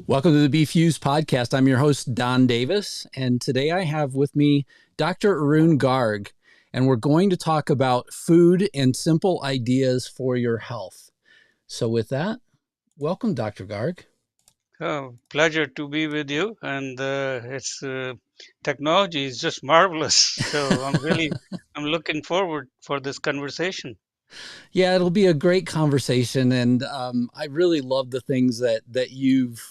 Welcome to the Be Fused podcast. I'm your host, Don Davis, and today I have with me Dr. Arun Garg, and we're going to talk about food and simple ideas for your health. So with that, welcome, Dr. Garg. Oh, pleasure to be with you, and it's technology is just marvelous. So I'm looking forward for this conversation. Yeah, it'll be a great conversation, and I really love the things that you've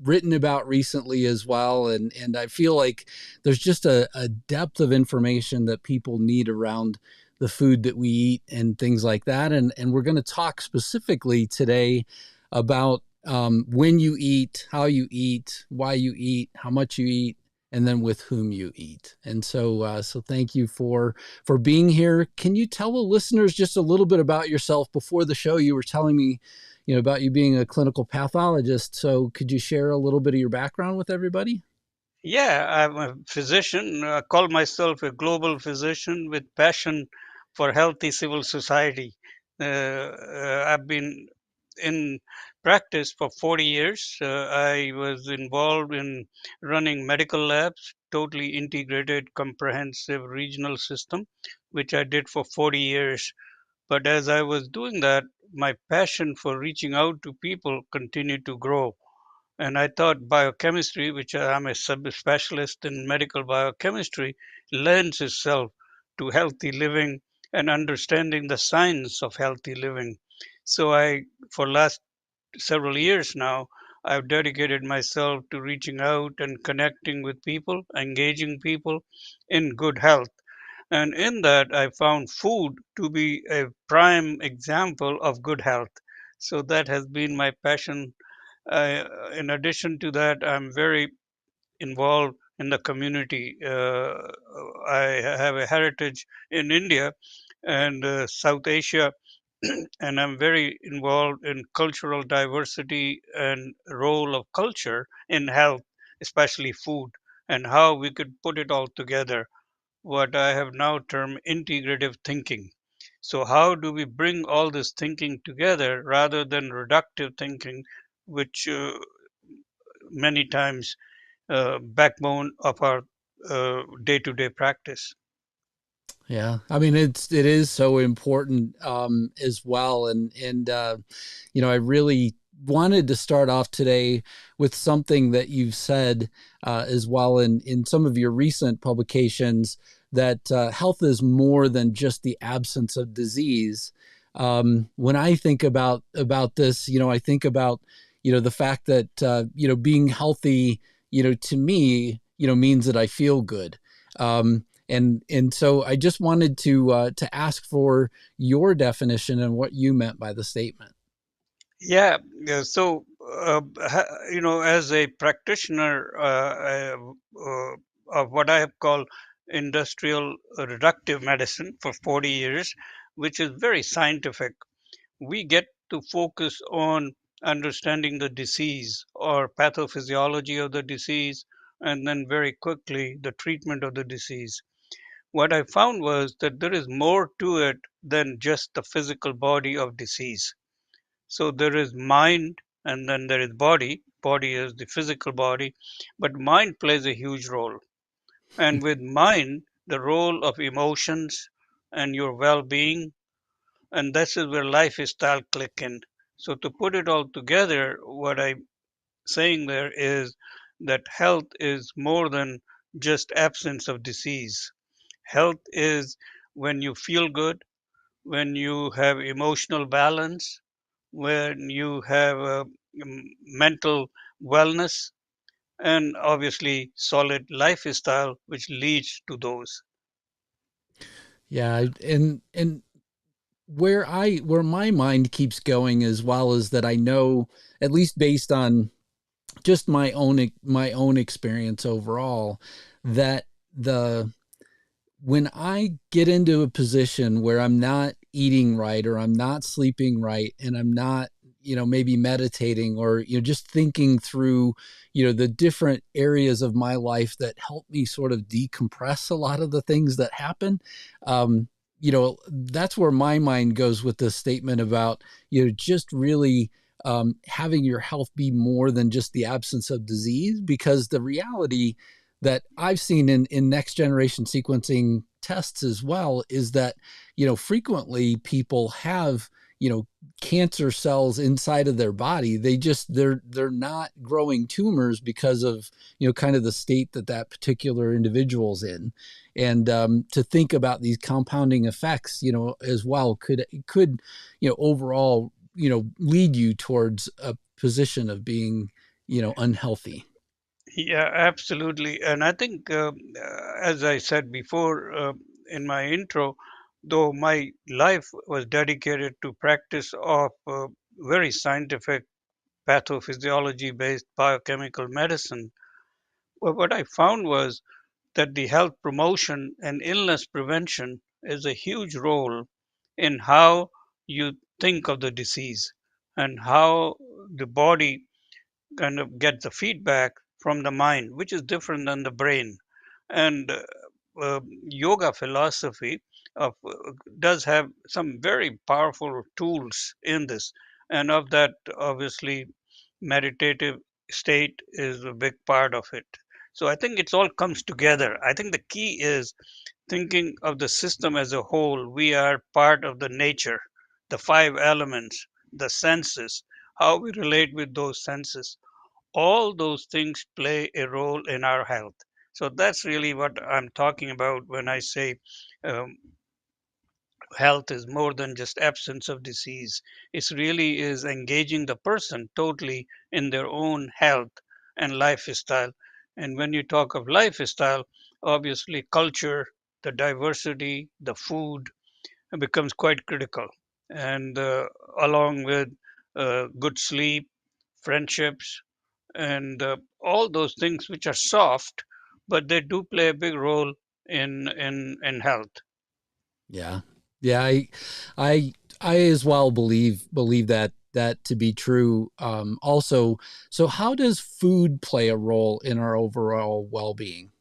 written about recently as well, and I feel like there's just a depth of information that people need around the food that we eat and things like that, and we're going to talk specifically today about when you eat, how you eat, why you eat, how much you eat, and then with whom you eat. And so thank you for being here. Can you tell the listeners just a little bit about yourself? Before the show, you were telling me, about you being a clinical pathologist. So could you share a little bit of your background with everybody? Yeah, I'm a physician. I call myself a global physician with passion for healthy civil society. I've been in practice for 40 years. I was involved in running medical labs, totally integrated, comprehensive regional system, which I did for 40 years. But as I was doing that, my passion for reaching out to people continued to grow. And I thought biochemistry, which I'm a subspecialist in medical biochemistry, lends itself to healthy living and understanding the science of healthy living. So for last several years now, I've dedicated myself to reaching out and connecting with people, engaging people in good health. And in that, I found food to be a prime example of good health. So that has been my passion. In addition to that, I'm very involved in the community. I have a heritage in India and South Asia, and I'm very involved in cultural diversity and role of culture in health, especially food, and how we could put it all together, what I have now termed integrative thinking. So, how do we bring all this thinking together rather than reductive thinking, which many times backbone of our day-to-day practice? Yeah, I mean it is so important as well, and I really wanted to start off today with something that you've said as well in some of your recent publications, that health is more than just the absence of disease. When I think about this, I think about the fact that being healthy, to me, means that I feel good. And so I just wanted to ask for your definition and what you meant by the statement. Yeah, as a practitioner of what I have called industrial reductive medicine for 40 years, which is very scientific, we get to focus on understanding the disease or pathophysiology of the disease, and then very quickly the treatment of the disease. What I found was that there is more to it than just the physical body of disease. So there is mind and then there is body. Body is the physical body, but mind plays a huge role. And with mind, the role of emotions and your well being, and this is where lifestyle click in. So to put it all together, what I'm saying there is that health is more than just absence of disease. Health is when you feel good, when you have emotional balance, when you have mental wellness, and obviously solid lifestyle, which leads to those. Yeah, and where my mind keeps going as well is that I know, at least based on just my own experience overall, that the when I get into a position where I'm not eating right, or I'm not sleeping right, and I'm not, maybe meditating, or, just thinking through, the different areas of my life that help me sort of decompress a lot of the things that happen, that's where my mind goes with this statement about, just really having your health be more than just the absence of disease. Because the reality that I've seen in next generation sequencing tests as well is that, frequently people have, cancer cells inside of their body. They're not growing tumors because of, kind of the state that that particular individual's in. And to think about these compounding effects, as well, could, overall, lead you towards a position of being, unhealthy. Yeah, absolutely. And I think, as I said before in my intro, though my life was dedicated to practice of very scientific pathophysiology based biochemical medicine, what I found was that the health promotion and illness prevention is a huge role in how you think of the disease and how the body kind of get the feedback from the mind, which is different than the brain. And yoga philosophy does have some very powerful tools in this. And of that, obviously, meditative state is a big part of it. So I think it's all comes together. I think the key is thinking of the system as a whole. We are part of the nature, the five elements, the senses, how we relate with those senses, all those things play a role in our health. So that's really what I'm talking about when I say um, health is more than just absence of disease. It really is engaging the person totally in their own health and lifestyle. And when you talk of lifestyle, obviously culture, the diversity, the food becomes quite critical. And along with good sleep, friendships, and all those things which are soft, but they do play a big role in health. Yeah. Yeah. I, I as well believe that to be true. Also, so how does food play a role in our overall well-being?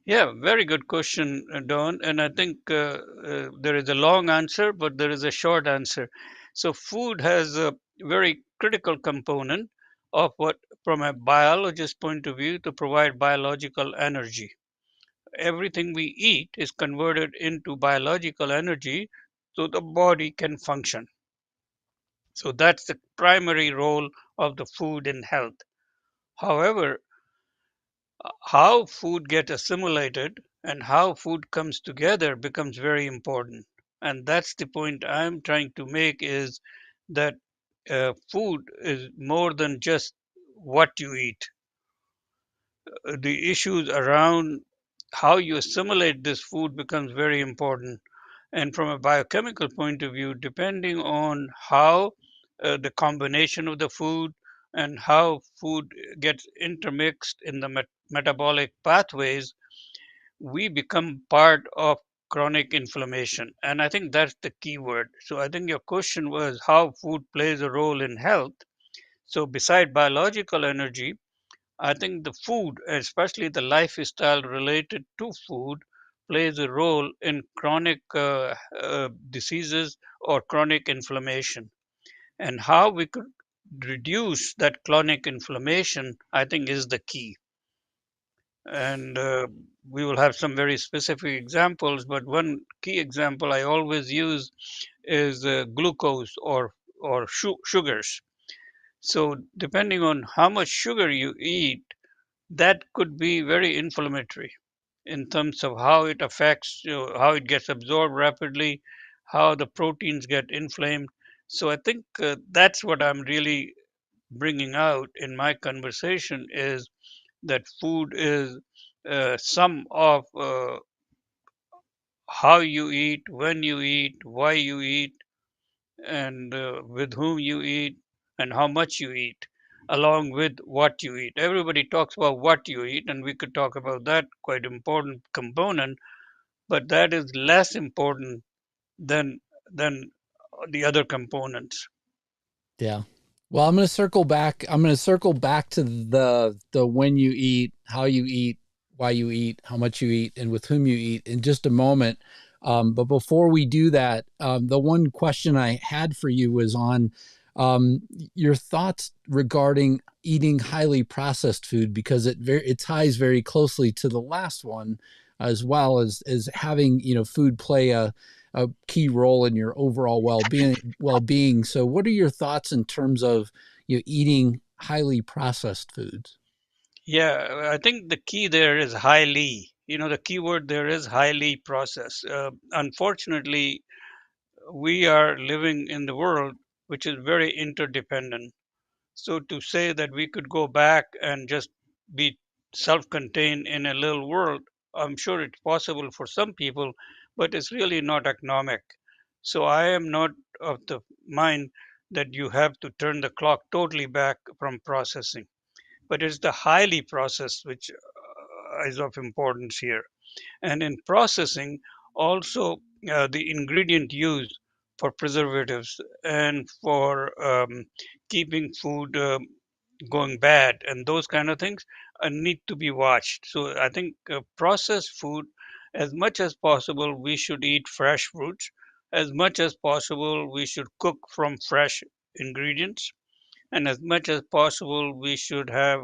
Yeah, very good question, Don. And I think there is a long answer, but there is a short answer. So, food has a very critical component of what, from a biologist point of view, to provide biological energy. Everything we eat is converted into biological energy so the body can function. So that's the primary role of the food in health. However, how food gets assimilated and how food comes together becomes very important. And that's the point I'm trying to make is that food is more than just what you eat. The issues around how you assimilate this food becomes very important. And from a biochemical point of view, depending on how the combination of the food and how food gets intermixed in the metabolic pathways, we become part of chronic inflammation. And I think that's the key word. So I think your question was how food plays a role in health. So beside biological energy, I think the food, especially the lifestyle related to food, plays a role in chronic diseases or chronic inflammation. And how we could reduce that chronic inflammation, I think, is the key. And we will have some very specific examples, but one key example I always use is glucose or sugars. So, depending on how much sugar you eat, that could be very inflammatory in terms of how it affects, how it gets absorbed rapidly, how the proteins get inflamed. So I think that's what I'm really bringing out in my conversation is that food is some of how you eat, when you eat, why you eat, and with whom you eat, and how much you eat, along with what you eat. Everybody talks about what you eat, and we could talk about that quite important component, but that is less important than than the other components. Yeah. Well, I'm going to circle back. I'm going to circle back to the when you eat, how you eat, why you eat, how much you eat, and with whom you eat in just a moment. But before we do that, the one question I had for you was on Your thoughts regarding eating highly processed food, because it ties very closely to the last one, as well as having food play a key role in your overall well being. So, what are your thoughts in terms of eating highly processed foods? Yeah, I think the key there is highly. The key word there is highly processed. Unfortunately, we are living in the world which is very interdependent. So to say that we could go back and just be self-contained in a little world, I'm sure it's possible for some people, but it's really not economic. So I am not of the mind that you have to turn the clock totally back from processing, but it's the highly processed which is of importance here. And in processing, also the ingredient used for preservatives and for keeping food going bad and those kind of things need to be watched. So I think processed food, as much as possible, we should eat fresh fruits. As much as possible, we should cook from fresh ingredients, and as much as possible, we should have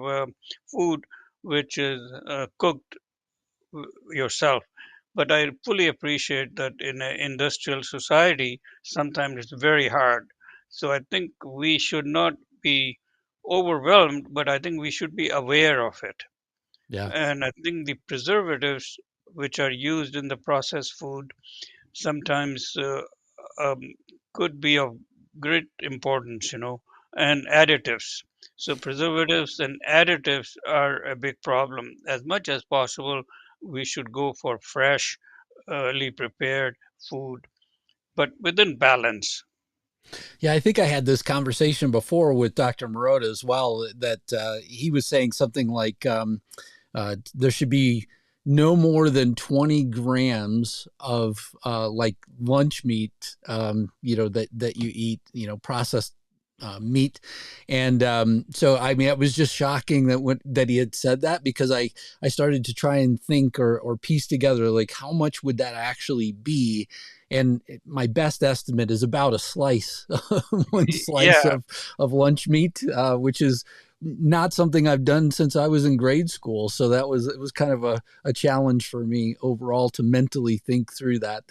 food which is cooked yourself. But I fully appreciate that in an industrial society, sometimes it's very hard. So I think we should not be overwhelmed, but I think we should be aware of it. Yeah. And I think the preservatives which are used in the processed food sometimes um, could be of great importance, and additives. So preservatives and additives are a big problem. As much as possible, we should go for fresh, early prepared food, but within balance. Yeah, I think I had this conversation before with Dr. Marotta as well, that he was saying something like there should be no more than 20 grams of like lunch meat, that you eat, processed meat. And so, I mean, it was just shocking that he had said that, because I started to try and think or piece together, like, how much would that actually be? And my best estimate is about a slice, one slice Yeah, of lunch meat, which is not something I've done since I was in grade school. So it was kind of a challenge for me overall to mentally think through that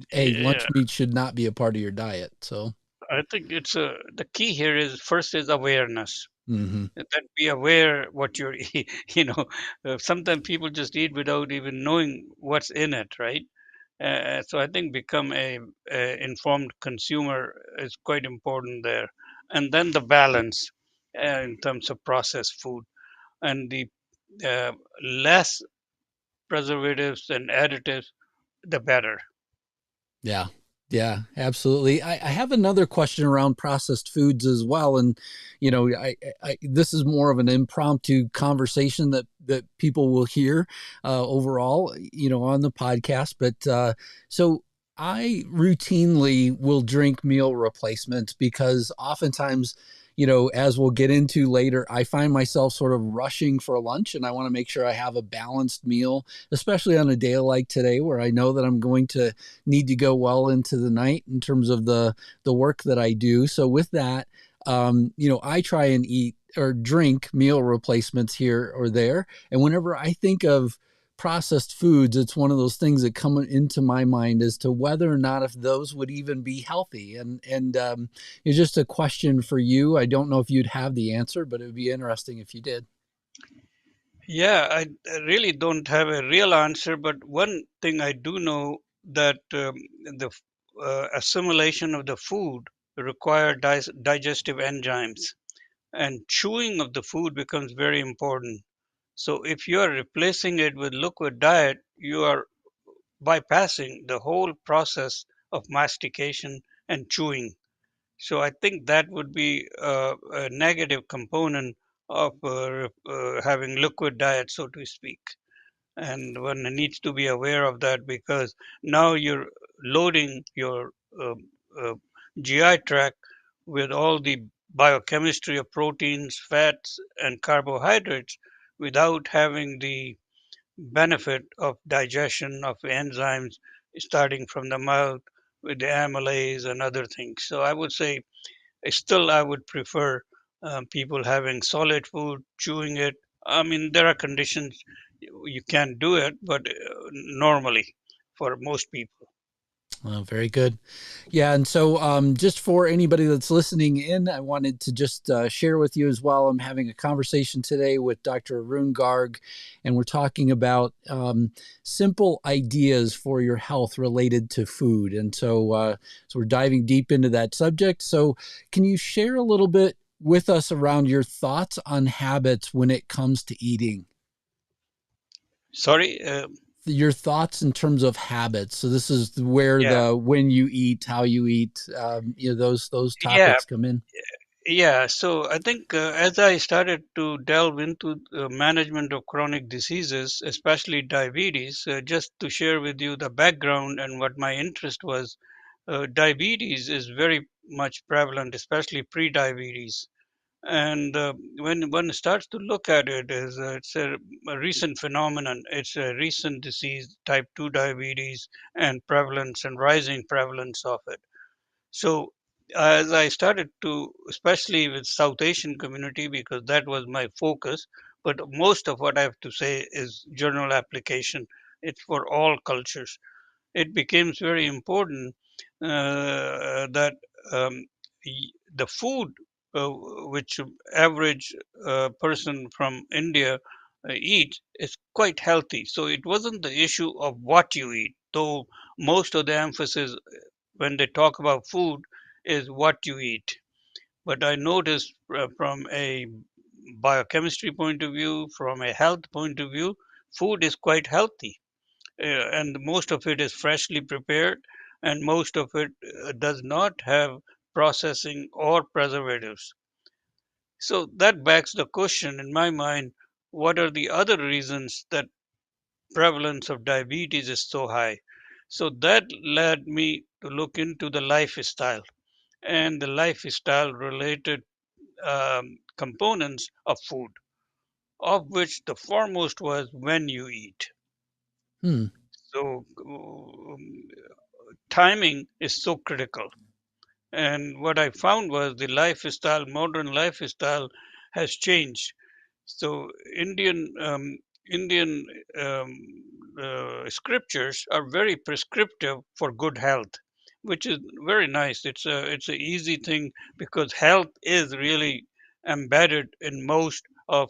hey, lunch yeah. meat should not be a part of your diet. So I think it's the key here is first is awareness. mm-hmm. That be aware what you're sometimes people just eat without even knowing what's in it, right? So I think become a informed consumer is quite important there, and then the balance in terms of processed food and the uh, less preservatives and additives, the better. Yeah. Yeah, absolutely. I have another question around processed foods as well. And, this is more of an impromptu conversation that people will hear overall, on the podcast. But so I routinely will drink meal replacements, because oftentimes, as we'll get into later, I find myself sort of rushing for lunch, and I want to make sure I have a balanced meal, especially on a day like today where I know that I'm going to need to go well into the night in terms of the work that I do. So with that, I try and eat or drink meal replacements here or there. And whenever I think of processed foods, it's one of those things that come into my mind as to whether or not if those would even be healthy. And it's just a question for you. I don't know if you'd have the answer, but it would be interesting if you did. Yeah, I really don't have a real answer, but one thing I do know that the assimilation of the food require digestive enzymes, and chewing of the food becomes very important. So if you are replacing it with liquid diet, you are bypassing the whole process of mastication and chewing. So I think that would be a negative component of having liquid diet, so to speak. And one needs to be aware of that because now you're loading your uh, uh, GI tract with all the biochemistry of proteins, fats, and carbohydrates without having the benefit of digestion of enzymes starting from the mouth with the amylase and other things. So I would say Still, I would prefer people having solid food, chewing it. I mean, there are conditions you can't do it, but normally for most people. Oh, very good. Yeah, and so just for anybody that's listening in, I wanted to just share with you as well. I'm having a conversation today with Dr. Arun Garg, and we're talking about simple ideas for your health related to food. And so we're diving deep into that subject. So, can you share a little bit with us around your thoughts on habits when it comes to eating? Sorry. Your thoughts in terms of habits. So this is where Yeah. the when you eat, how you eat, those Yeah. topics come in. Yeah. So I think as I started to delve into management of chronic diseases, especially diabetes, just to share with you the background and what my interest was, diabetes is very much prevalent, especially pre-diabetes. And when one starts to look at it, it's a recent phenomenon. It's a recent disease, type 2 diabetes, and prevalence and rising prevalence of it. So as I started to, especially with South Asian community, because that was my focus, but most of what I have to say is general application. It's for all cultures. It becomes very important that the food which average person from India eats is quite healthy. So it wasn't the issue of what you eat, though most of the emphasis when they talk about food is what you eat. But I noticed from a biochemistry point of view, from a health point of view, food is quite healthy, and most of it is freshly prepared, and most of it does not have processing or preservatives. So that begs the question in my mind, what are the other reasons that prevalence of diabetes is so high? So that led me to look into the lifestyle and the lifestyle related components of food, of which the foremost was when you eat. Hmm. So timing is so critical. And what I found was the lifestyle, modern lifestyle, has changed. So Indian scriptures are very prescriptive for good health, which is very nice. It's a easy thing because health is really embedded in most of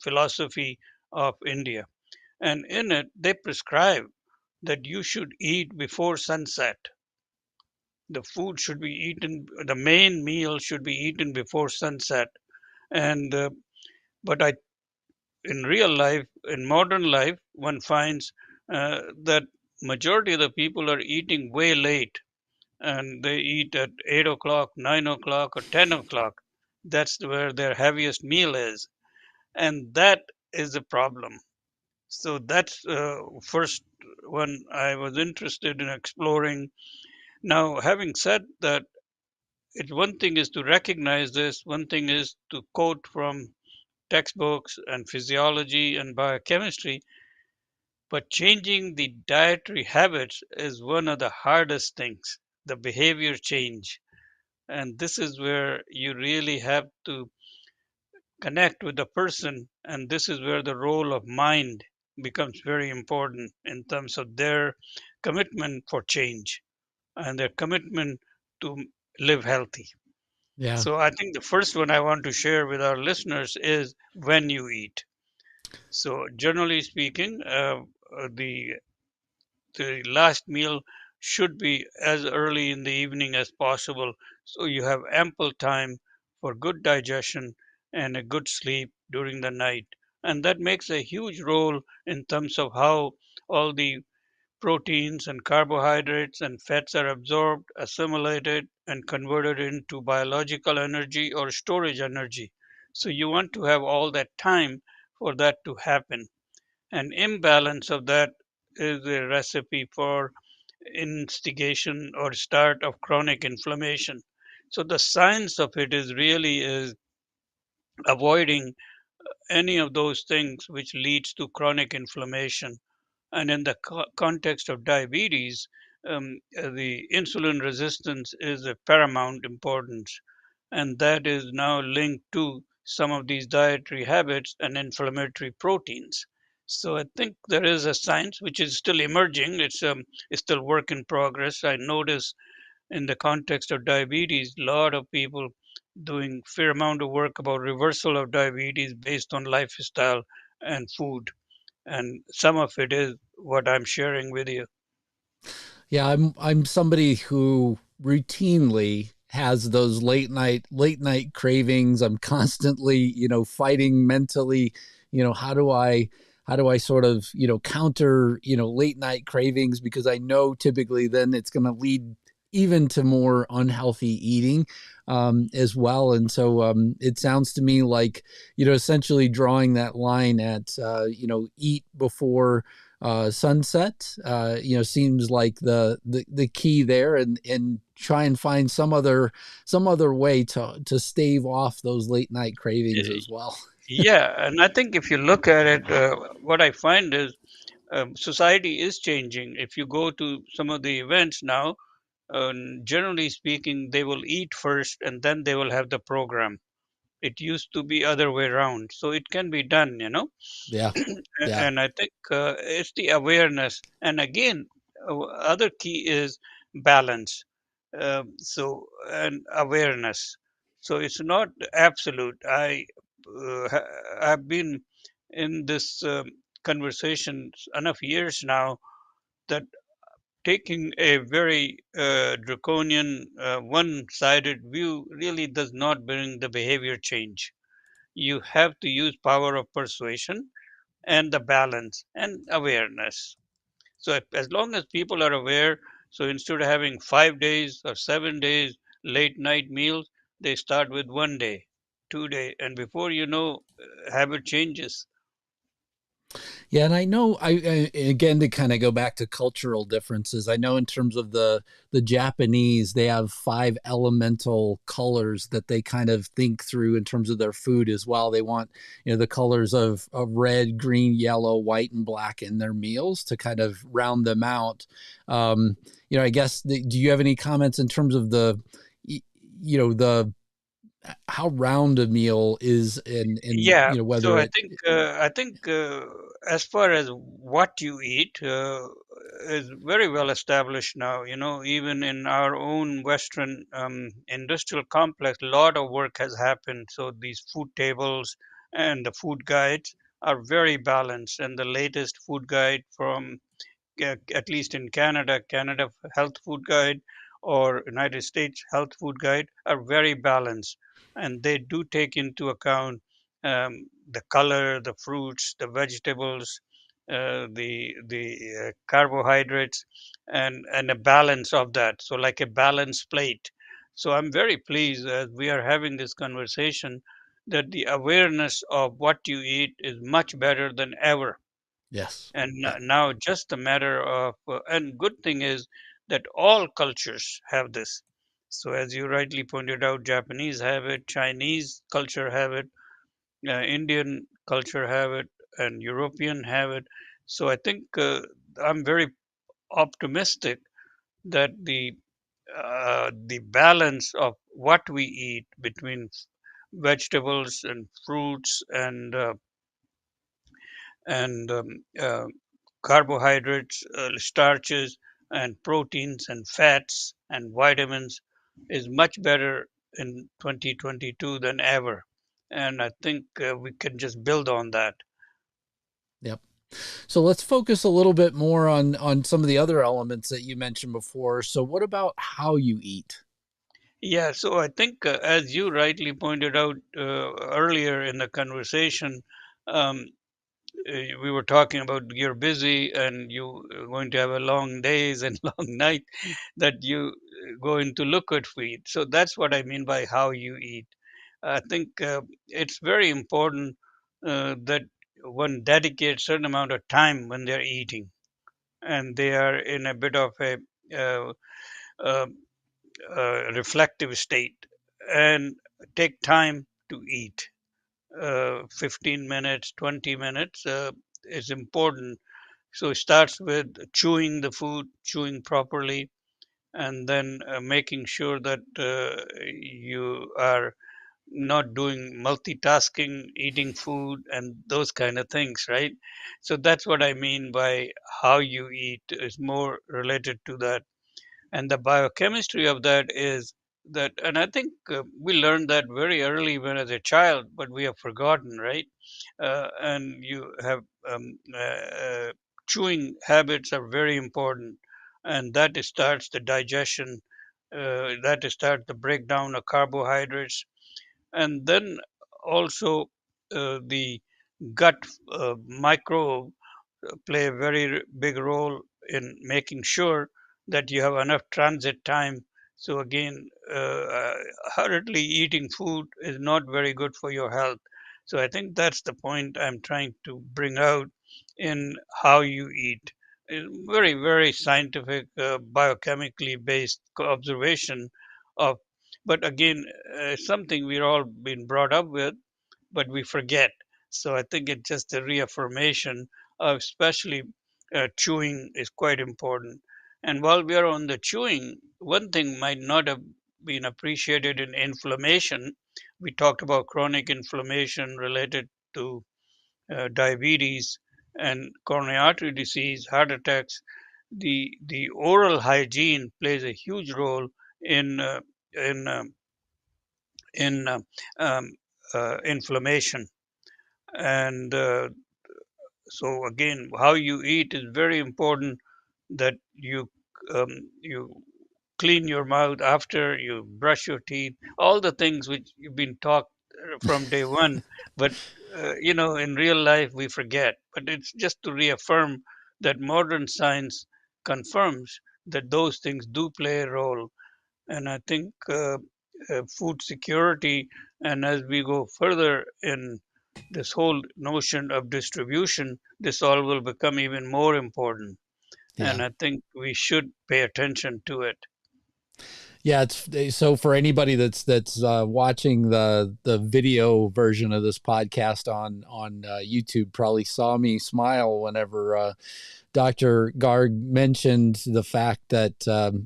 philosophy of India, and in it they prescribe that you should eat before sunset. The food should be eaten, the main meal should be eaten before sunset. And but I, in real life, in modern life, one finds that majority of the people are eating way late, and they eat at 8 o'clock, 9 o'clock, or 10 o'clock. That's where their heaviest meal is, and that is a problem. So that's first one I was interested in exploring. Now, having said that, it's one thing is to recognize this, one thing is to quote from textbooks and physiology and biochemistry, but changing the dietary habits is one of the hardest things, the behavior change. And this is where you really have to connect with the person, and this is where the role of mind becomes very important in terms of their commitment for change and their commitment to live healthy. Yeah. So I think the first one I want to share with our listeners is when you eat. So generally speaking, the last meal should be as early in the evening as possible, so you have ample time for good digestion and a good sleep during the night. And that makes a huge role in terms of how all the proteins and carbohydrates and fats are absorbed, assimilated, and converted into biological energy or storage energy. So you want to have all that time for that to happen. An imbalance of that is a recipe for instigation or start of chronic inflammation. So the science of it is really is avoiding any of those things which leads to chronic inflammation. And in the context of diabetes, the insulin resistance is of paramount importance, and that is now linked to some of these dietary habits and inflammatory proteins. So I think there is a science which is still emerging. It's still work in progress. I notice in the context of diabetes, a lot of people doing fair amount of work about reversal of diabetes based on lifestyle and food, and some of it is what I'm sharing with you. Yeah, I'm somebody who routinely has those late night cravings. I'm constantly, fighting mentally, how do I sort of, counter, late night cravings, because I know typically then it's going to lead even to more unhealthy eating as well. And so it sounds to me like, essentially drawing that line at, eat before sunset, seems like the key there, and try and find some other way to stave off those late night cravings as well. Yeah, and I think if you look at it, what I find is society is changing. If you go to some of the events now, generally speaking, they will eat first and then they will have the program. It used to be other way around, so it can be done, you know. Yeah, yeah, And I think it's the awareness. And again, other key is balance. And awareness. So it's not absolute. I've been in this conversation enough years now that taking a very draconian, one-sided view really does not bring the behavior change. You have to use power of persuasion and the balance and awareness. So as long as people are aware, so instead of having 5 days or 7 days late night meals, they start with 1 day, 2 day, and before you know, habit changes. yeah. And I know, again, to kind of go back to cultural differences, I know in terms of the Japanese, they have five elemental colors that they kind of think through in terms of their food as well. They want, the colors of red, green, yellow, white, and black in their meals to kind of round them out. I guess, do you have any comments in terms of the how round a meal is, and Yeah, so whether I it. think as far as what you eat is very well established now. You know, even in our own Western industrial complex, a lot of work has happened. So these food tables and the food guides are very balanced, and the latest food guide from at least in Canada, Canada Health Food Guide or United States Health Food Guide are very balanced, and they do take into account the color, the fruits, the vegetables, the carbohydrates, and a balance of that. So like a balanced plate. So I'm very pleased as we are having this conversation that the awareness of what you eat is much better than ever, Yes. and Yeah. now just a matter of and good thing is that all cultures have this. So as you rightly pointed out, Japanese have it, Chinese culture have it, Indian culture have it, and European have it. So I think I'm very optimistic that the balance of what we eat between vegetables and fruits and carbohydrates, starches, and proteins, and fats, and vitamins is much better in 2022 than ever. And I think we can just build on that. Yep. So let's focus a little bit more on some of the other elements that you mentioned before. So what about how you eat? Yeah, so I think, as you rightly pointed out earlier in the conversation, um, we were talking about you're busy and you are going to have a long days and long night that you go into liquid feed. So that's what I mean by how you eat. I think it's very important that one dedicates certain amount of time when they're eating and they are in a bit of a uh, uh, reflective state and take time to eat. 15 minutes, 20 minutes is important. So it starts with chewing the food, chewing properly, and then making sure that you are not doing multitasking, eating food, and those kind of things, right? So that's what I mean by how you eat is more related to that. And the biochemistry of that is that, and I think we learned that very early when as a child, but we have forgotten, right? And you have chewing habits are very important, and that starts the digestion, that starts the breakdown of carbohydrates, and then also the gut micro play a very big role in making sure that you have enough transit time. So again, hurriedly eating food is not very good for your health. So I think that's the point I'm trying to bring out in how you eat. Very, very scientific, biochemically based observation of, but again, something we're all been brought up with, but we forget. So I think it's just a reaffirmation of, especially chewing is quite important. And while we are on the chewing, one thing might not have been appreciated in inflammation. We talked about chronic inflammation related to diabetes and coronary artery disease, heart attacks. The oral hygiene plays a huge role in in um, in um, inflammation. And so again, how you eat is very important. That you clean your mouth after you brush your teeth, all the things which you've been taught from day one. But in real life we forget. But it's just to reaffirm that modern science confirms that those things do play a role. And I think food security, and as we go further in this whole notion of distribution, this all will become even more important. Yeah. And I think we should pay attention to it. Yeah, it's so for anybody that's watching the video version of this podcast on YouTube, probably saw me smile whenever Dr. Garg mentioned the fact that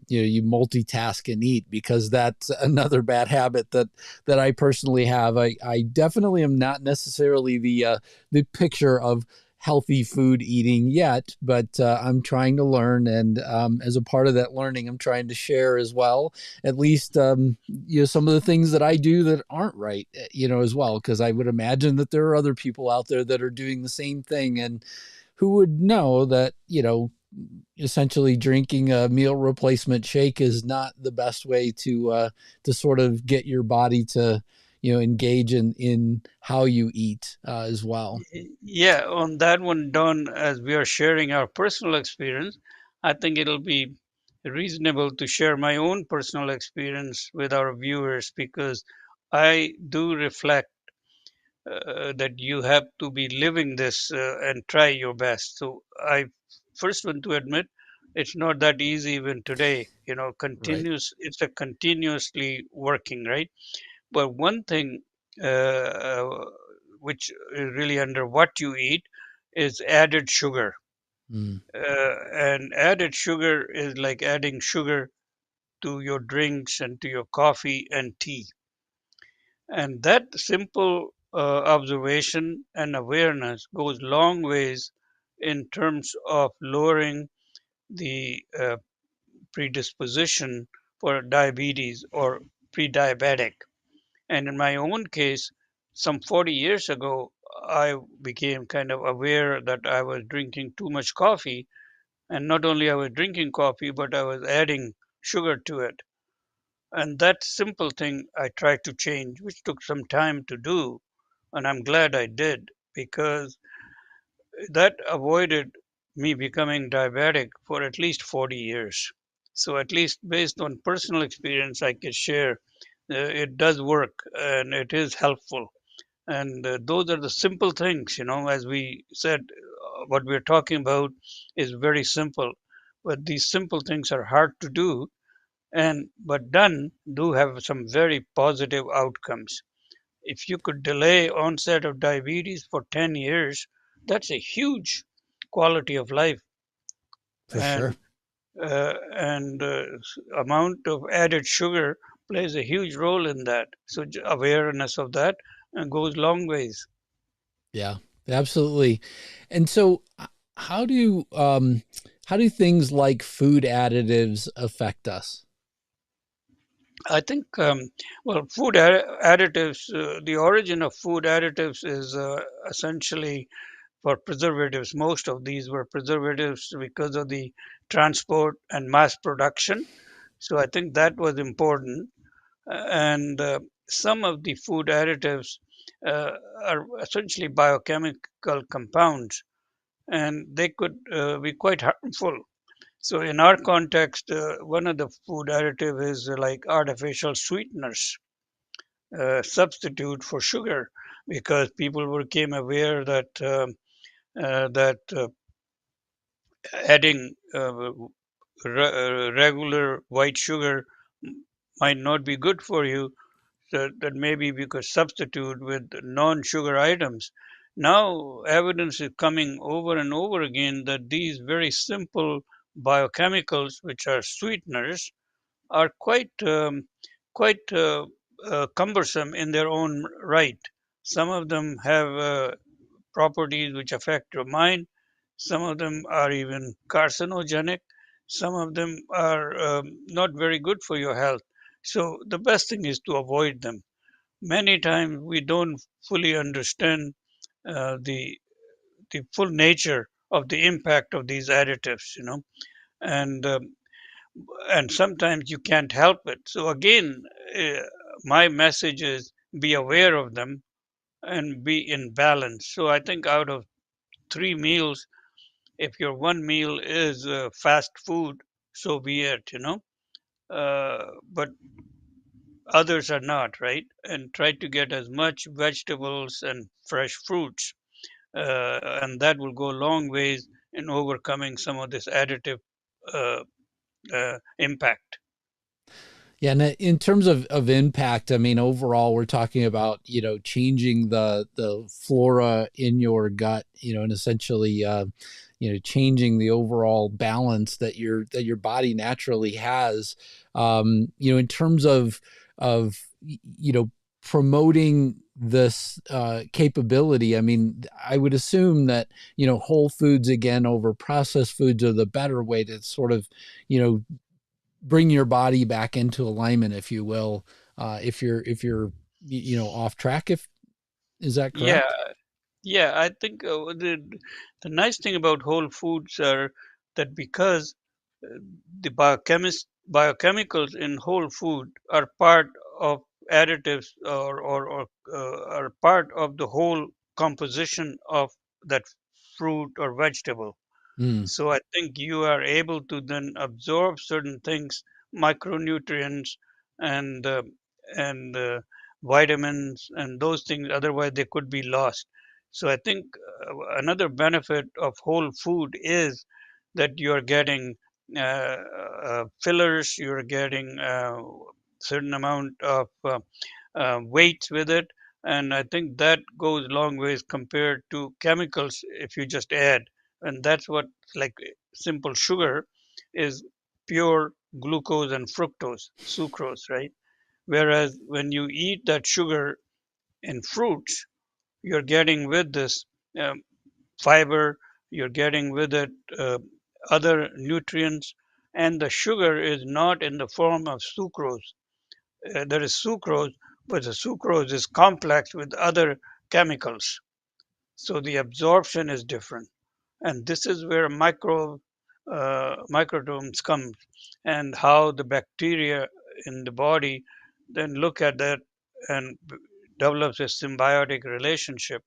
you multitask and eat, because that's another bad habit that I personally have. I definitely am not necessarily the picture of healthy food eating yet, but I'm trying to learn, and as a part of that learning, I'm trying to share as well, at least some of the things that I do that aren't right, as well, because I would imagine that there are other people out there that are doing the same thing, and who would know that, essentially drinking a meal replacement shake is not the best way to sort of get your body to, engage in how you eat as well. Yeah, on that one, Don, as we are sharing our personal experience, I think it'll be reasonable to share my own personal experience with our viewers, because I do reflect that you have to be living this and try your best. So I first want to admit it's not that easy even today. Right. It's a continuously working, right? But one thing which is really under what you eat is added sugar. Mm. And added sugar is like adding sugar to your drinks and to your coffee and tea. And that simple observation and awareness goes long ways in terms of lowering the predisposition for diabetes or pre-diabetic. And in my own case, some 40 years ago, I became kind of aware that I was drinking too much coffee. And not only I was drinking coffee, but I was adding sugar to it. And that simple thing I tried to change, which took some time to do. And I'm glad I did, because that avoided me becoming diabetic for at least 40 years. So, at least based on personal experience, I can share it does work and it is helpful. And those are the simple things, as we said, what we're talking about is very simple. But these simple things are hard to do, and but done do have some very positive outcomes. If you could delay onset of diabetes for 10 years, that's a huge quality of life. For sure. And amount of added sugar plays a huge role in that. So awareness of that goes long ways. Yeah, absolutely. And so how do how do things like food additives affect us? I think, well, additives, the origin of food additives is essentially for preservatives. Most of these were preservatives because of the transport and mass production. So I think that was important. And some of the food additives uh, are essentially biochemical compounds, and they could be quite harmful. So in our context, one of the food additive is like artificial sweeteners, substitute for sugar, because people became aware that adding regular white sugar might not be good for you, so that maybe we could substitute with non-sugar items. Now, evidence is coming over and over again that these very simple biochemicals, which are sweeteners, are quite cumbersome in their own right. Some of them have properties which affect your mind. Some of them are even carcinogenic. Some of them are not very good for your health. So the best thing is to avoid them. Many times we don't fully understand the full nature of the impact of these additives, and and sometimes you can't help it. So again, uh, my message is be aware of them and be in balance. So I think out of 3 meals, if your one meal is fast food, so be it, but others are not, right? And try to get as much vegetables and fresh fruits, and that will go a long ways in overcoming some of this additive uh, impact. Yeah, and in terms of impact, I mean, overall, we're talking about changing the flora in your gut, and essentially, changing the overall balance that your body naturally has. In terms of promoting this capability, I mean, I would assume that whole foods again over processed foods are the better way to sort of you know bring your body back into alignment, if you will, if you're off track. If Is that Yeah, correct? yeah. I think the nice thing about whole foods are that because the biochemicals in whole food are part of additives, or are part of the whole composition of that fruit or vegetable. Mm. So I think you are able to then absorb certain things, micronutrients and and vitamins and those things. Otherwise, they could be lost. So I think another benefit of whole food is that you are getting fillers, you are getting certain amount of weights with it, and I think that goes a long ways compared to chemicals if you just add. And that's what, like, simple sugar is pure glucose and fructose, sucrose, right? Whereas when you eat that sugar in fruits, you're getting with this um, fiber, you're getting with it other nutrients, and the sugar is not in the form of sucrose. There is sucrose, but the sucrose is complex with other chemicals. So the absorption is different. And this is where microtomes come, and how the bacteria in the body then look at that and develops a symbiotic relationship,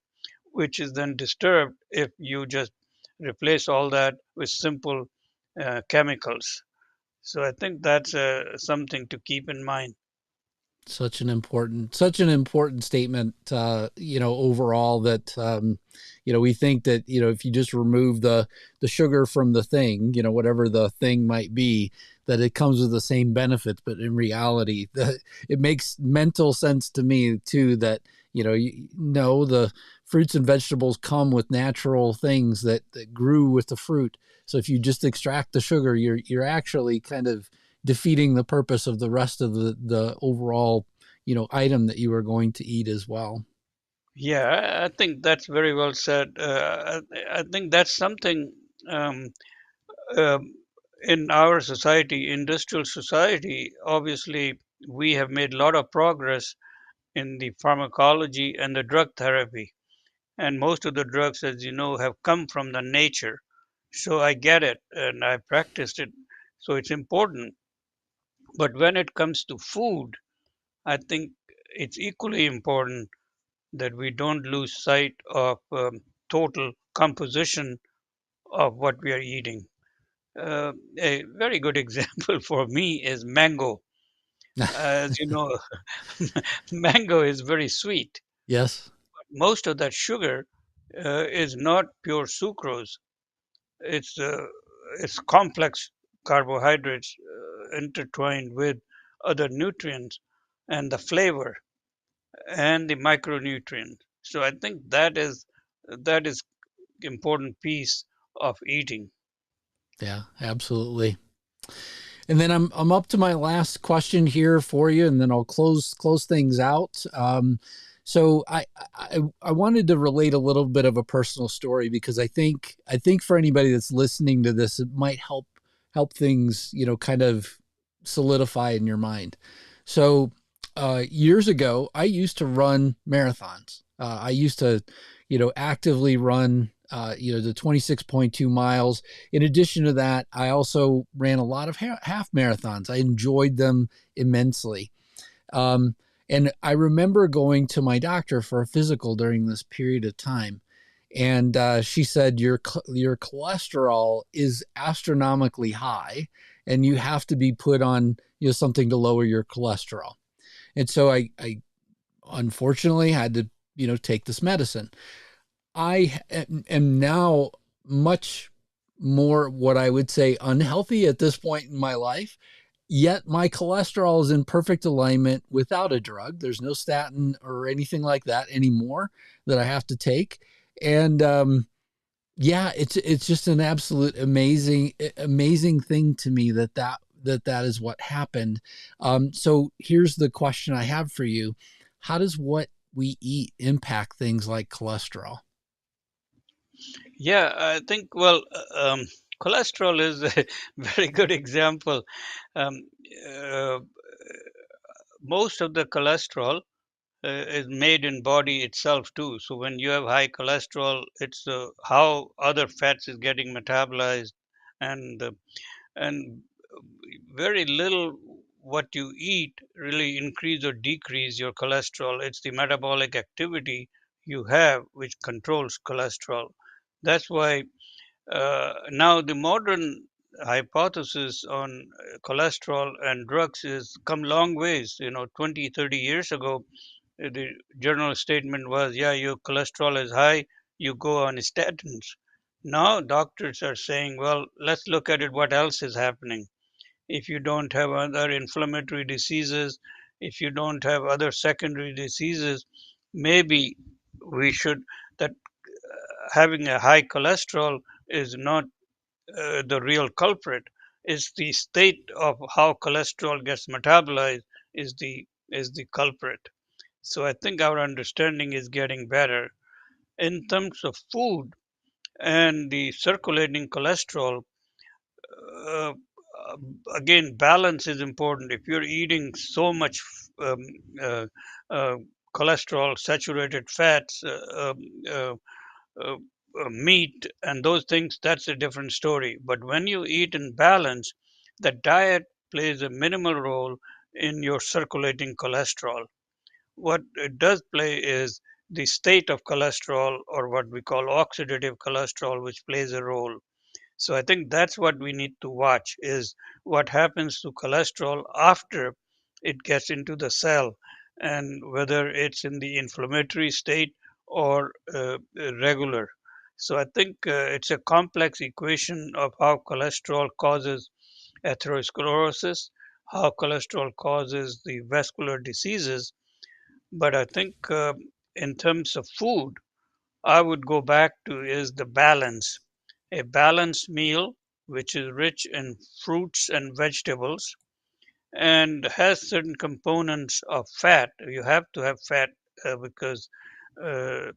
which is then disturbed if you just replace all that with simple chemicals. So I think that's something to keep in mind. Such an important statement, overall, that we think that if you just remove the sugar from the thing, whatever the thing might be, that it comes with the same benefits. But in reality, it makes mental sense to me too that You know, the fruits and vegetables come with natural things that grew with the fruit. So if you just extract the sugar, you're actually kind of defeating the purpose of the rest of the overall, item that you are going to eat as well. Yeah, I think that's very well said. I think that's something um, um, in our society, industrial society. Obviously, we have made a lot of progress in the pharmacology and the drug therapy, and most of the drugs, as you know, have come from the nature. So I get it, and I practiced it. So it's important. But when it comes to food, I think it's equally important that we don't lose sight of total composition of what we are eating. A very good example for me is mango. As you know, mango is very sweet. Yes. Most of that sugar is not pure sucrose. It's it's complex carbohydrates intertwined with other nutrients and the flavor and the micronutrients. So I think that is important piece of eating. Yeah, absolutely. And then I'm up to my last question here for you, and then I'll close things out. So I wanted to relate a little bit of a personal story because I think for anybody that's listening to this, it might help things kind of solidify in your mind. So years ago, I used to run marathons. I used to actively run the 26.2 miles. In addition to that, I also ran a lot of half marathons. I enjoyed them immensely. Um, and I remember going to my doctor for a physical during this period of time. And she said, your cholesterol is astronomically high, and you have to be put on something to lower your cholesterol. And so I unfortunately had to take this medicine. I am now much more what I would say unhealthy at this point in my life. Yet my cholesterol is in perfect alignment without a drug. There's no statin or anything like that anymore that I have to take. And yeah, it's just an absolute amazing thing to me that is what happened. So here's the question I have for you: how does what we eat impact things like cholesterol? Yeah, I think, well, cholesterol is a very good example. Um, uh, Most of the cholesterol is made in body itself too. So when you have high cholesterol, it's how other fats is getting metabolized, and and very little what you eat really increase or decrease your cholesterol. It's the metabolic activity you have which controls cholesterol. That's why now the modern hypothesis on cholesterol and drugs is come long ways. 20, 30 years ago, the general statement was, yeah, your cholesterol is high, you go on statins. Now doctors are saying, well, let's look at it, what else is happening. If you don't have other inflammatory diseases, if you don't have other secondary diseases, maybe we should, that having a high cholesterol is not the real culprit. Is the state of how cholesterol gets metabolized is the culprit. So I think our understanding is getting better in terms of food and the circulating cholesterol. Uh, Again, balance is important. If you're eating so much um, uh, uh, cholesterol, saturated fats, uh, uh, meat, and those things, that's a different story. But when you eat in balance, the diet plays a minimal role in your circulating cholesterol. What it does play is the state of cholesterol, or what we call oxidative cholesterol, which plays a role. So I think that's what we need to watch, is what happens to cholesterol after it gets into the cell, and whether it's in the inflammatory state or regular. So I think it's a complex equation of how cholesterol causes atherosclerosis, how cholesterol causes the vascular diseases. But I think in terms of food, I would go back to is the balance. A balanced meal which is rich in fruits and vegetables and has certain components of fat. You have to have fat because uh,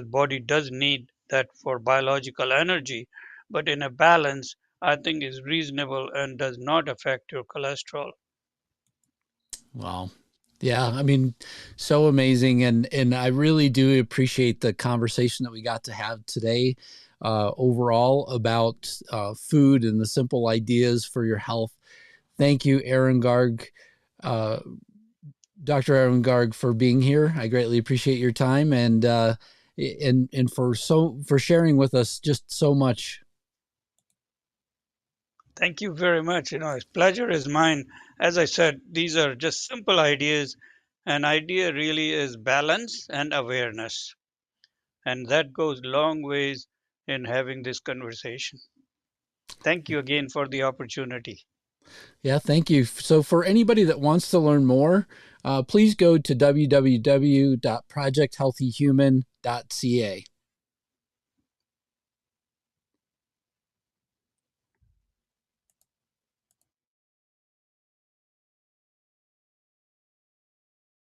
body does need that for biological energy, but in a balance, I think is reasonable and does not affect your cholesterol. Wow. Yeah, I mean, so amazing, and I really do appreciate the conversation that we got to have today, overall about food and the simple ideas for your health. Thank you, Arun Garg, uh, Dr. Arun Garg, for being here. I greatly appreciate your time and for sharing with us just so much. Thank you very much. Pleasure is mine. As I said, these are just simple ideas. An idea really is balance and awareness, and that goes long ways in having this conversation. Thank you again for the opportunity. Yeah, thank you. So, for anybody that wants to learn more, please go to www.projecthealthyhuman.ca.